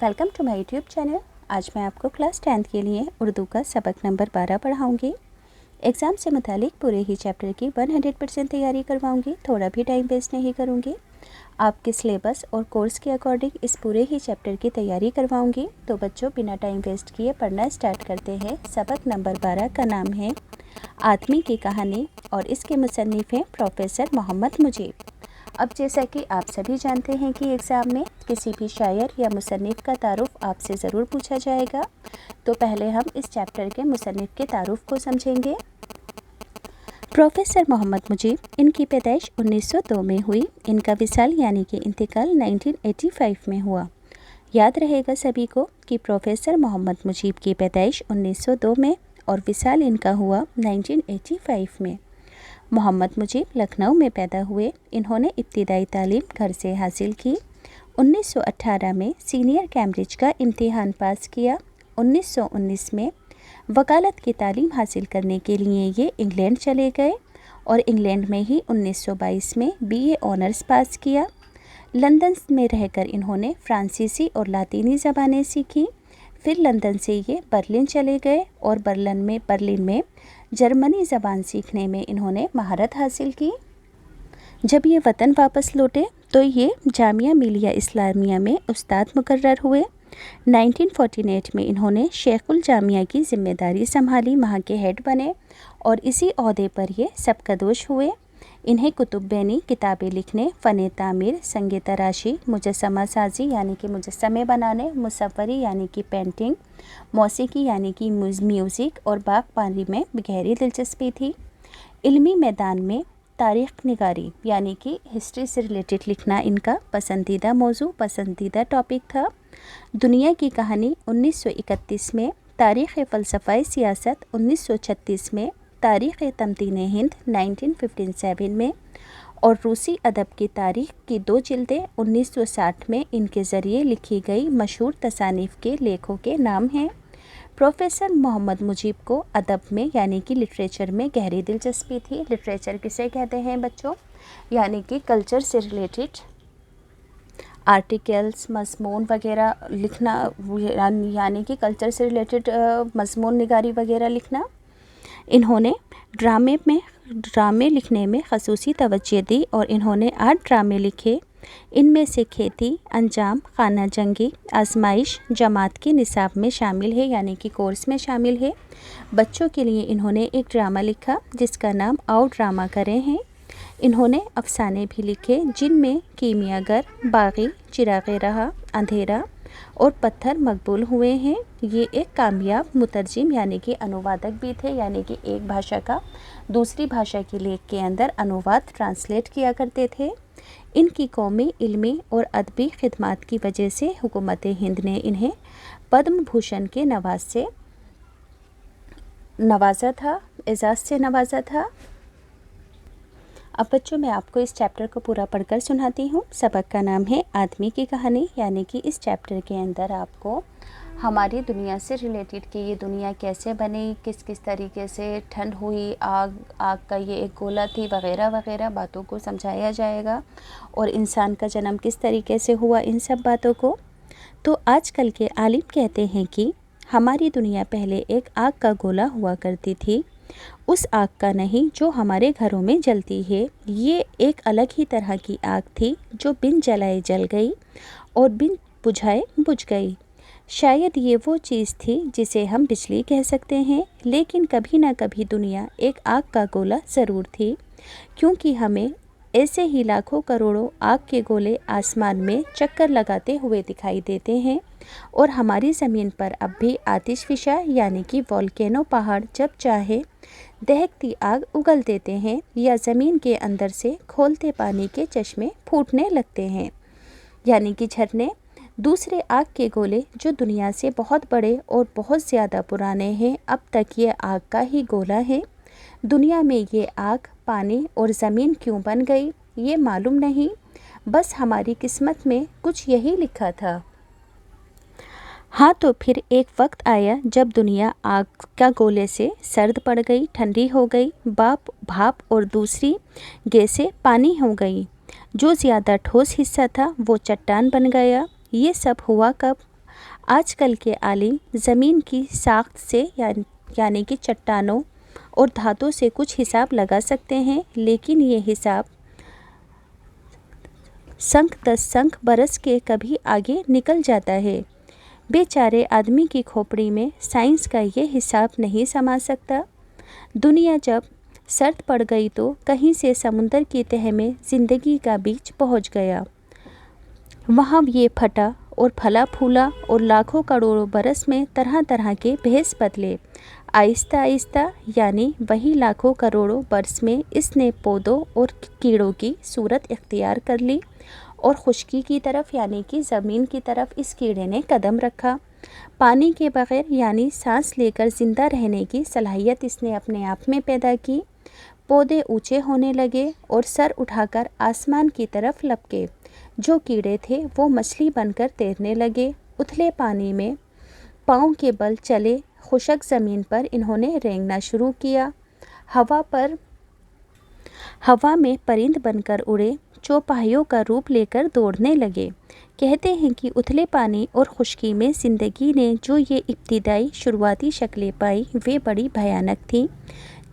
Welcome to my YouTube channel. आज मैं आपको क्लास 10th के लिए उर्दू का सबक नंबर 12 पढ़ाऊँगी। एग्ज़ाम से मुतालिक पूरे ही चैप्टर की 100% तैयारी करवाऊँगी, थोड़ा भी टाइम वेस्ट नहीं करूँगी। आपके सिलेबस और कोर्स के अकॉर्डिंग इस पूरे ही चैप्टर की तैयारी करवाऊँगी। तो बच्चों, बिना टाइम वेस्ट किए पढ़ना स्टार्ट करते हैं। सबक नंबर 12 का नाम है आदमी की कहानी और इसके मुसन्निफ़ हैं प्रोफेसर मोहम्मद मुजीब। अब जैसा कि आप सभी जानते हैं कि एग्ज़ाम में किसी भी शायर या मुसन्निफ़ का तारुफ़ आपसे ज़रूर पूछा जाएगा, तो पहले हम इस चैप्टर के मुसन्निफ़ के तारुफ़ को समझेंगे। प्रोफेसर मोहम्मद मुजीब, इनकी पैदाइश 1902 में हुई। इनका विसाल यानी कि इंतकाल 1985 में हुआ। याद रहेगा सभी को कि प्रोफेसर मोहम्मद मुजीब की पैदाइश 1902 में और विसाल इनका हुआ 1985 में। मोहम्मद मुजीब लखनऊ में पैदा हुए। इन्होंने इब्तिदाई तालीम घर से हासिल की। 1918 में सीनियर कैम्ब्रिज का इम्तिहान पास किया। 1919 में वकालत की तालीम हासिल करने के लिए ये इंग्लैंड चले गए और इंग्लैंड में ही 1922 में बीए ऑनर्स पास किया। लंदन में रहकर इन्होंने फ्रांसीसी और लातीनी ज़बानें सीखीं। फिर लंदन से ये बर्लिन चले गए और बर्लिन में जर्मनी ज़बान सीखने में इन्होंने महारत हासिल की। जब ये वतन वापस लौटे तो ये जामिया मिलिया इस्लामिया में उस्ताद मुकर्रर हुए। 1948 में इन्होंने शेखुल जामिया की ज़िम्मेदारी संभाली, वहाँ के हेड बने और इसी ओहदे पर ये सबकदोश हुए। इन्हें कुतुब्बैनी किताबें लिखने, फ़न तामीर, संग तराशी, मुजस्समा साजी यानी कि मुजस्समे बनाने, मुसव्वरी यानी कि पेंटिंग, मौसीकी यानी कि म्यूज़िक और बागबानी में गहरी दिलचस्पी थी। इल्मी मैदान में तारीख़ निगारी यानी कि हिस्ट्री से रिलेटेड लिखना इनका पसंदीदा टॉपिक था। दुनिया की कहानी 1931 में, तारीख़ फ़लसफ़ाए सियासत 1936 में, तारीख़ तमदीन हिंद 1957 में और रूसी अदब की तारीख़ की 2 जिल्दें 1960 में इनके ज़रिए लिखी गई मशहूर तसानीफ़ के लेखों के नाम हैं। प्रोफेसर मोहम्मद मुजीब को अदब में यानी कि लिटरेचर में गहरी दिलचस्पी थी। लिटरेचर किसे कहते हैं बच्चों? यानी कि कल्चर से रिलेटेड आर्टिकल्स, मज़मून वगैरह लिखना, यानी कि कल्चर से रिलेटेड मज़मून निगारी वगैरह लिखना। इन्होंने ड्रामे लिखने में ख़ुसूसी तवज्जो दी और इन्होंने 8 ड्रामे लिखे। इनमें से खेती, अंजाम, खाना जंगी, आजमाइश जमात के निसाब में शामिल है यानी कि कोर्स में शामिल है। बच्चों के लिए इन्होंने एक ड्रामा लिखा जिसका नाम आओ ड्रामा करें है। इन्होंने अफसाने भी लिखे जिनमें कीमियागर, बागी, चिराग रहा, अंधेरा और पत्थर मकबूल हुए हैं। ये एक कामयाब मुतरजिम यानी कि अनुवादक भी थे, यानी कि एक भाषा का दूसरी भाषा के लेख के अंदर अनुवाद ट्रांसलेट किया करते थे। इनकी कौमी, इल्मी और अदबी खिदमात की वजह से हुकूमत हिंद ने इन्हें पद्म भूषण के एजाज़ से नवाजा था। अब बच्चों, मैं आपको इस चैप्टर को पूरा पढ़कर सुनाती हूँ। सबक का नाम है आदमी की कहानी, यानी कि इस चैप्टर के अंदर आपको हमारी दुनिया से रिलेटेड कि ये दुनिया कैसे बनी, किस किस तरीके से ठंड हुई, आग का ये एक गोला थी, वगैरह वगैरह बातों को समझाया जाएगा और इंसान का जन्म किस तरीके से हुआ, इन सब बातों को। तो आजकल के आलिम कहते हैं कि हमारी दुनिया पहले एक आग का गोला हुआ करती थी। उस आग का नहीं जो हमारे घरों में जलती है। ये एक अलग ही तरह की आग थी जो बिन जलाए जल गई और बिन बुझाए बुझ गई। शायद ये वो चीज़ थी जिसे हम बिजली कह सकते हैं, लेकिन कभी ना कभी दुनिया एक आग का गोला ज़रूर थी, क्योंकि हमें ऐसे ही लाखों करोड़ों आग के गोले आसमान में चक्कर लगाते हुए दिखाई देते हैं और हमारी ज़मीन पर अब भी आतिशफिशा यानी कि वोल्केनो पहाड़ जब चाहे दहकती आग उगल देते हैं या ज़मीन के अंदर से खौलते पानी के चश्मे फूटने लगते हैं, यानी कि झरने। दूसरे आग के गोले जो दुनिया से बहुत बड़े और बहुत ज़्यादा पुराने हैं, अब तक ये आग का ही गोला है। दुनिया में ये आग, पानी और ज़मीन क्यों बन गई ये मालूम नहीं, बस हमारी किस्मत में कुछ यही लिखा था। हाँ, तो फिर एक वक्त आया जब दुनिया आग का गोले से सर्द पड़ गई, ठंडी हो गई, भाप और दूसरी गैसें पानी हो गई। जो ज़्यादा ठोस हिस्सा था वो चट्टान बन गया। ये सब हुआ कब? آج کل کے عالم زمین کی ساخت سے یعنی کہ چٹانوں اور دھاتوں سے کچھ حساب لگا سکتے ہیں، لیکن یہ حساب سنکھ 10 سنکھ برس کے کبھی آگے نکل جاتا ہے۔ بیچارے آدمی کی کھوپڑی میں سائنس کا یہ حساب نہیں سما سکتا۔ دنیا جب سرد پڑ گئی تو کہیں سے سمندر کی تہہ میں زندگی کا بیج پہنچ گیا۔ وہاں یہ پھٹا اور پھلا پھولا اور لاکھوں کروڑوں برس میں طرح طرح کے بھیس بدلے۔ آہستہ آہستہ یعنی وہی لاکھوں کروڑوں برس میں اس نے پودوں اور کیڑوں کی صورت اختیار کر لی اور خشکی کی طرف یعنی کہ زمین کی طرف اس کیڑے نے قدم رکھا۔ پانی کے بغیر یعنی سانس لے کر زندہ رہنے کی صلاحیت اس نے اپنے آپ میں پیدا کی۔ پودے اونچے ہونے لگے اور سر اٹھا کر آسمان کی طرف لپکے۔ جو کیڑے تھے وہ مچھلی بن کر تیرنے لگے۔ اتھلے پانی میں پاؤں کے بل چلے، خشک زمین پر انہوں نے رینگنا شروع کیا۔ ہوا میں پرند بن کر اڑے، چوپایوں کا روپ لے کر دوڑنے لگے۔ کہتے ہیں کہ اتھلے پانی اور خشکی میں زندگی نے جو یہ ابتدائی شروعاتی شکلیں پائیں وہ بڑی بھیانک تھیں۔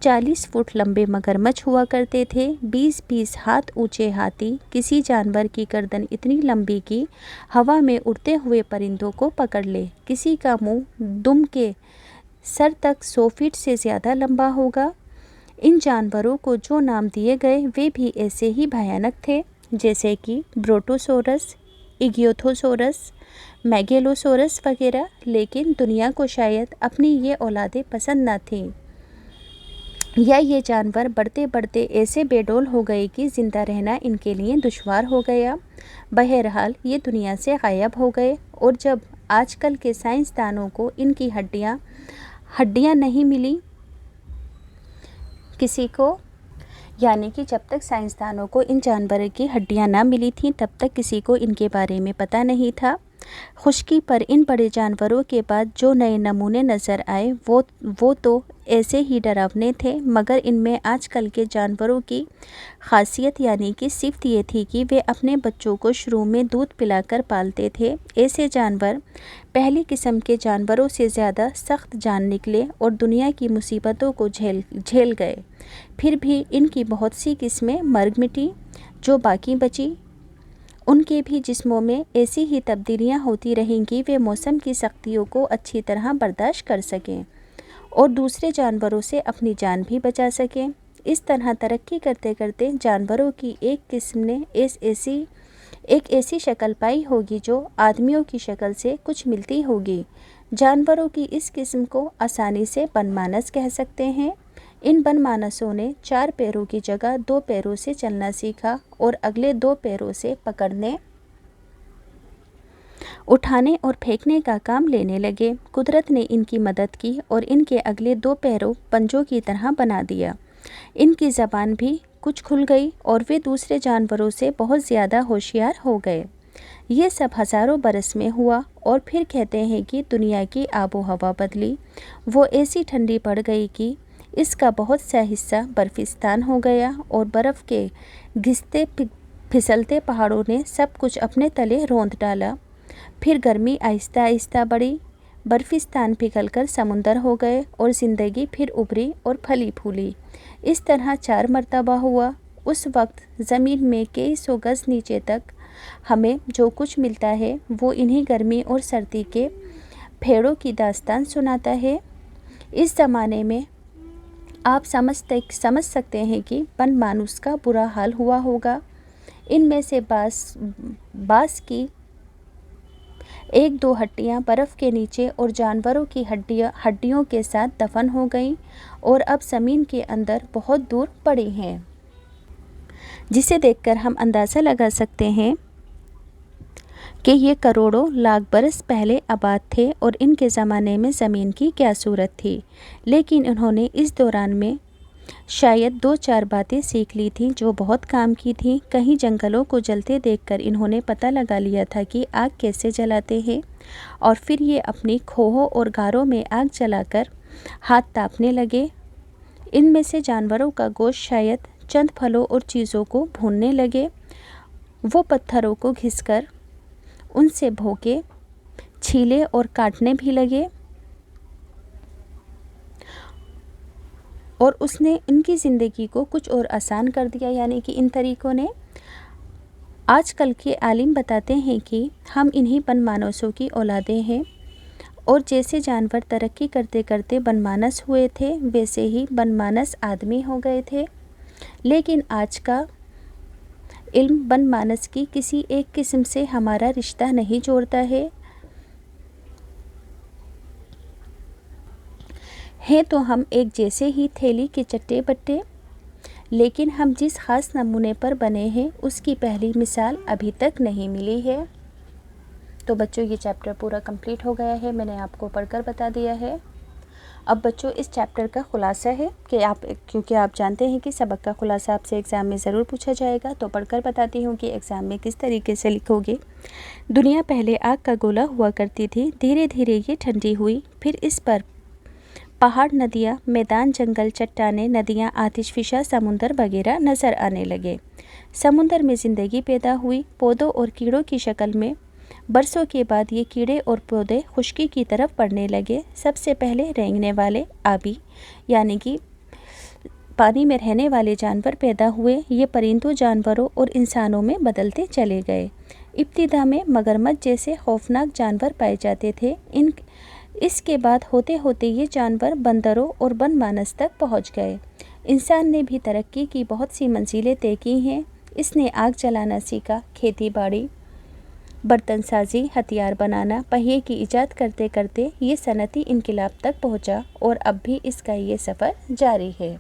40 فٹ لمبے مگرمچھ ہوا کرتے تھے، 20 ہاتھ اونچے ہاتھی، کسی جانور کی گردن اتنی لمبی کہ ہوا میں اڑتے ہوئے پرندوں کو پکڑ لے، کسی کا منہ دم کے سر تک 100 فٹ سے زیادہ لمبا ہوگا۔ ان جانوروں کو جو نام دیے گئے وہ بھی ایسے ہی بھیانک تھے، جیسے کہ بروٹوسورس، ایگیوتھوسورس، میگیلوسورس وغیرہ، لیکن دنیا کو شاید اپنی یہ اولادیں پسند نہ تھیں، یا یہ جانور بڑھتے بڑھتے ایسے بے ڈول ہو گئے کہ زندہ رہنا ان کے لیے دشوار ہو گیا۔ بہرحال یہ دنیا سے غائب ہو گئے، اور جب آج کل کے سائنسدانوں کو ان کی ہڈیاں نہیں ملی کسی کو، یعنی کہ جب تک سائنسدانوں کو ان جانوروں کی ہڈیاں نہ ملی تھیں تب تک کسی کو ان کے بارے میں پتہ نہیں تھا۔ خشکی پر ان بڑے جانوروں کے بعد جو نئے نمونے نظر آئے وہ تو ایسے ہی ڈراونے تھے، مگر ان میں آج کل کے جانوروں کی خاصیت یعنی کہ صفت یہ تھی کہ وہ اپنے بچوں کو شروع میں دودھ پلا کر پالتے تھے۔ ایسے جانور پہلی قسم کے جانوروں سے زیادہ سخت جان نکلے اور دنیا کی مصیبتوں کو جھیل گئے۔ پھر بھی ان کی بہت سی قسمیں مرگ مٹی، جو باقی بچی ان کے بھی جسموں میں ایسی ہی تبدیلیاں ہوتی رہیں کہ وہ موسم کی سختیوں کو اچھی طرح برداشت کر سکیں اور دوسرے جانوروں سے اپنی جان بھی بچا سکیں۔ اس طرح ترقی کرتے کرتے جانوروں کی ایک قسم نے ایک ایسی شکل پائی ہوگی جو آدمیوں کی شکل سے کچھ ملتی ہوگی۔ جانوروں کی اس قسم کو آسانی سے بن مانس کہہ سکتے ہیں۔ ان بن مانسوں نے 4 پیروں کی جگہ 2 پیروں سے چلنا سیکھا اور اگلے 2 پیروں سے پکڑنے، اٹھانے اور پھینکنے کا کام لینے لگے۔ قدرت نے ان کی مدد کی اور ان کے اگلے 2 پیروں پنجوں کی طرح بنا دیا۔ ان کی زبان بھی کچھ کھل گئی اور وہ دوسرے جانوروں سے بہت زیادہ ہوشیار ہو گئے۔ یہ سب ہزاروں برس میں ہوا، اور پھر کہتے ہیں کہ دنیا کی آب و ہوا بدلی۔ وہ ایسی ٹھنڈی پڑ گئی کہ اس کا بہت سا حصہ برفستان ہو گیا اور برف کے گھستے پھسلتے پہاڑوں نے سب کچھ اپنے تلے روند ڈالا۔ پھر گرمی آہستہ آہستہ بڑھی، برفستان پگھل کر سمندر ہو گئے اور زندگی پھر ابھری اور پھلی پھولی۔ اس طرح 4 مرتبہ ہوا۔ اس وقت زمین میں کئی 100 گز نیچے تک ہمیں جو کچھ ملتا ہے وہ انہی گرمی اور سردی کے پھیڑوں کی داستان سناتا ہے۔ اس زمانے میں آپ سمجھ سکتے ہیں کہ بن مانوس کا برا حال ہوا ہوگا۔ ان میں سے بعض کی 1-2 ہڈیاں برف کے نیچے اور جانوروں کی ہڈیوں کے ساتھ دفن ہو گئیں اور اب زمین کے اندر بہت دور پڑی ہیں، جسے دیکھ کر ہم اندازہ لگا سکتے ہیں کہ یہ کروڑوں لاکھ برس پہلے آباد تھے اور ان کے زمانے میں زمین کی کیا صورت تھی۔ لیکن انہوں نے اس دوران میں شاید 2-4 باتیں سیکھ لی تھیں جو بہت کام کی تھیں۔ کہیں جنگلوں کو جلتے دیکھ کر انہوں نے پتہ لگا لیا تھا کہ آگ کیسے جلاتے ہیں، اور پھر یہ اپنی کھوہوں اور غاروں میں آگ جلا کر ہاتھ تاپنے لگے۔ ان میں سے جانوروں کا گوشت شاید چند پھلوں اور چیزوں کو بھوننے لگے۔ وہ پتھروں کو گھس کر ان سے بھوکے छीले और काटने भी लगे और उसने उनकी ज़िंदगी को कुछ और आसान कर दिया। यानी कि इन तरीक़ों ने, आजकल के आलिम बताते हैं कि हम इन्हीं बनमानसों की औलादें हैं और जैसे जानवर तरक्की करते करते बनमानस हुए थे वैसे ही बनमानस आदमी हो गए थे। लेकिन आज का इल्म बनमानस की किसी एक किस्म से हमारा रिश्ता नहीं जोड़ता है तो हम एक जैसे ही थैली के चट्टे बट्टे, लेकिन हम जिस ख़ास नमूने पर बने हैं उसकी पहली मिसाल अभी तक नहीं मिली है। तो बच्चों ये चैप्टर पूरा कंप्लीट हो गया है, मैंने आपको पढ़कर बता दिया है। अब बच्चों इस चैप्टर का ख़ुलासा है कि क्योंकि आप जानते हैं कि सबक का ख़ुलासा आपसे एग्ज़ाम में ज़रूर पूछा जाएगा, तो पढ़कर बताती हूँ कि एग्ज़ाम में किस तरीके से लिखोगे। दुनिया पहले आग का गोला हुआ करती थी, धीरे धीरे ये ठंडी हुई, फिर इस पर पहाड़, नदियाँ, मैदान, जंगल, चट्टानें, नदियाँ, आतिशफिशा, समुंदर वगैरह नज़र आने लगे। समुंदर में ज़िंदगी पैदा हुई, पौधों और कीड़ों की शक्ल में। बरसों के बाद ये कीड़े और पौधे खुश्की की तरफ बढ़ने लगे। सबसे पहले रेंगने वाले आबी यानी कि पानी में रहने वाले जानवर पैदा हुए। ये परिंदों, जानवरों और इंसानों में बदलते चले गए। इब्तिदा में मगरमच्छ जैसे खौफनाक जानवर पाए जाते थे। इसके बाद होते होते ये जानवर बंदरों और बनमानस तक पहुंच गए। इंसान ने भी तरक्की की बहुत सी मंजिलें तय की हैं। इसने आग जलाना सीखा, खेती बाड़ी, बर्तन साजी, हथियार बनाना, पहिए की इजाद करते करते ये सनती इनकलाब तक पहुंचा और अब भी इसका ये सफ़र जारी है।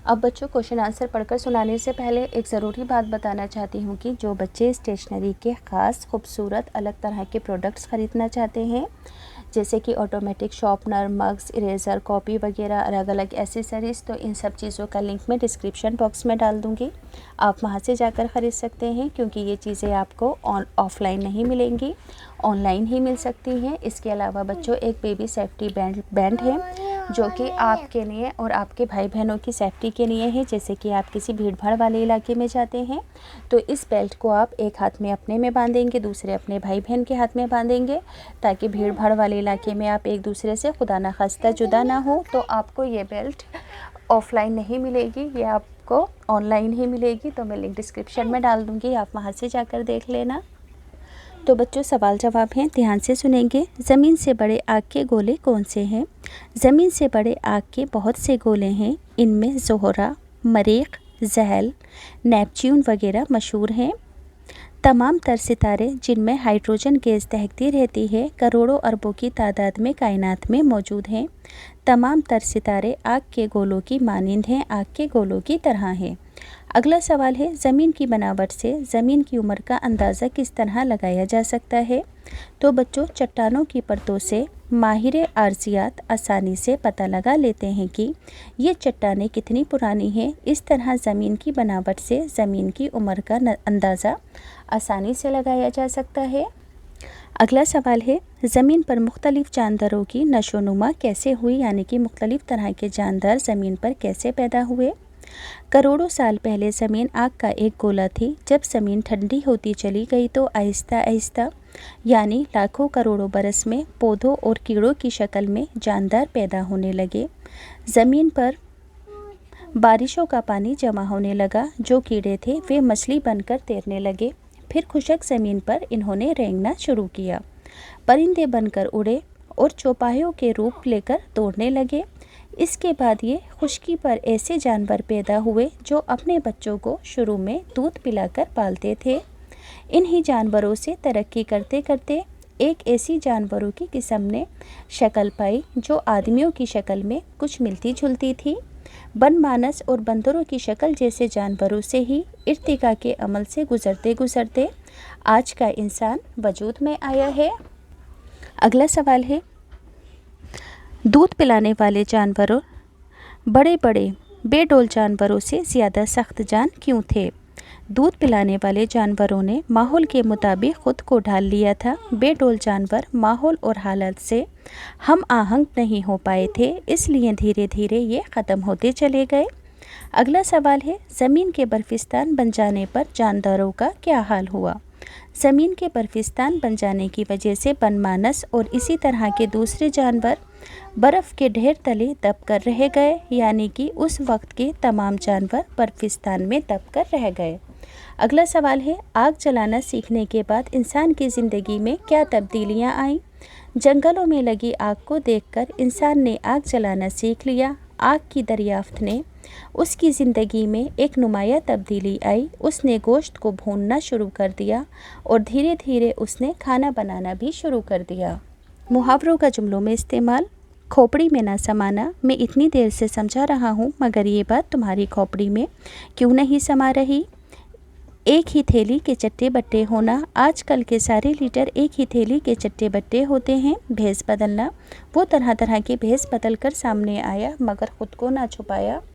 अब बच्चों क्वेश्चन आंसर पढ़कर सुनाने से पहले एक ज़रूरी बात बताना चाहती हूँ कि जो बच्चे स्टेशनरी के ख़ास खूबसूरत अलग तरह के प्रोडक्ट्स ख़रीदना चाहते हैं, जैसे कि automatic sharpener, mugs, eraser, copy वगैरह, अलग अलग एसेसरीज़, तो इन सब चीज़ों का लिंक मैं डिस्क्रिप्शन बॉक्स में डाल दूँगी। आप वहाँ से जाकर ख़रीद सकते हैं, क्योंकि ये चीज़ें आपको ऑफ़लाइन नहीं मिलेंगी, ऑनलाइन ही मिल सकती हैं। इसके अलावा बच्चों एक बेबी सेफ्टी बैंड है जो कि आपके लिए और आपके भाई बहनों की सेफ्टी के लिए है। जैसे कि आप किसी भीड़ भाड़ वाले इलाके में जाते हैं तो इस बेल्ट को आप एक हाथ में अपने में बांधेंगे, दूसरे अपने भाई बहन के हाथ में बांधेंगे, ताकि भीड़ भाड़ वाले इलाके में आप एक दूसरे से खुदा ना खास्ता जुदा ना हो। तो आपको ये बेल्ट ऑफ़लाइन नहीं मिलेगी, ये आपको ऑनलाइन ही मिलेगी। तो मैं लिंक डिस्क्रिप्शन में डाल दूँगी, आप वहाँ से जाकर देख लेना। तो बच्चों सवाल जवाब हैं, ध्यान से सुनेंगे। ज़मीन से बड़े आग के गोले कौन से हैं? ज़मीन से बड़े आग के बहुत से गोले हैं। इनमें ज़ोहरा, मरीख, ज़हल, नेपच्यून वगैरह मशहूर हैं। तमाम तर सितारे जिनमें हाइड्रोजन गैस दहकती रहती है करोड़ों अरबों की तादाद में कायनात में मौजूद हैं। तमाम तर सितारे आग के गोलों की मानिंद हैं, आग के गोलों की तरह हैं। अगला सवाल है, ज़मीन की बनावट से ज़मीन की उम्र का अंदाज़ा किस तरह लगाया जा सकता है? तो बच्चों चट्टानों की परतों से माहिर आर्जियात आसानी से पता लगा लेते हैं कि ये चट्टानें कितनी पुरानी हैं। इस तरह ज़मीन की बनावट से ज़मीन की उम्र का अंदाज़ा आसानी से लगाया जा सकता है। अगला सवाल है, ज़मीन पर मुख्तलिफ़ जानदारों की नशोनुमा कैसे हुई? यानी कि मुख्तलिफ़ तरह के जानदार ज़मीन पर कैसे पैदा हुए? करोड़ों साल पहले ज़मीन आग का एक गोला थी। जब ज़मीन ठंडी होती चली गई तो आहिस्ता आहिस्ता यानी लाखों करोड़ों बरस में पौधों और कीड़ों की शक्ल में जानदार पैदा होने लगे। ज़मीन पर बारिशों का पानी जमा होने लगा। जो कीड़े थे वे मछली बनकर तैरने लगे। फिर खुशक ज़मीन पर इन्होंने रेंगना शुरू किया। परिंदे बनकर उड़े और चौपायों के रूप लेकर दौड़ने लगे। इसके बाद ये खुश्की पर ऐसे जानवर पैदा हुए जो अपने बच्चों को शुरू में दूध पिलाकर पालते थे। इन्हीं जानवरों से तरक्की करते करते एक ऐसी जानवरों की किस्म ने शक्ल पाई जो आदमियों की शक्ल में कुछ मिलती जुलती थी। बनमानस और बंदरों की शक्ल जैसे जानवरों से ही इर्तिका के अमल से गुज़रते गुज़रते आज का इंसान वजूद में आया है। अगला सवाल है, दूध पिलाने वाले जानवरों बड़े बड़े बेडौल जानवरों से ज़्यादा सख्त जान क्यों थे? दूध पिलाने वाले जानवरों ने माहौल के मुताबिक ख़ुद को ढाल लिया था। बेडौल जानवर माहौल और हालत से हम आहंग नहीं हो पाए थे, इसलिए धीरे धीरे ये ख़त्म होते चले गए। अगला सवाल है, ज़मीन के बर्फिस्तान बन जाने पर जानदारों का क्या हाल हुआ? ज़मीन के बर्फिस्तान बन जाने की वजह से बनमानस और इसी तरह के दूसरे जानवर बर्फ़ के ढेर तले दब कर रह गए, यानी कि उस वक्त के तमाम जानवर बर्फिस्तान में दब कर रह गए। अगला सवाल है, आग जलाना सीखने के बाद इंसान की ज़िंदगी में क्या तब्दीलियाँ आईं? जंगलों में लगी आग को देखकर इंसान ने आग जलाना सीख लिया। आग की दरियाफ्त ने उसकी ज़िंदगी में एक नुमाया तब्दीली आई। उसने गोश्त को भूनना शुरू कर दिया और धीरे धीरे उसने खाना बनाना भी शुरू कर दिया। मुहावरों का जुमलों में इस्तेमाल। खोपड़ी में ना समाना। मैं इतनी देर से समझा रहा हूँ मगर ये बात तुम्हारी खोपड़ी में क्यों नहीं समा रही? एक ही थैली के चट्टे बट्टे होना। आजकल के सारे लीडर एक ही थैली के चट्टे बट्टे होते हैं। भेस बदलना। वो तरह तरह के भेस बदल कर सामने आया मगर ख़ुद को ना छुपाया।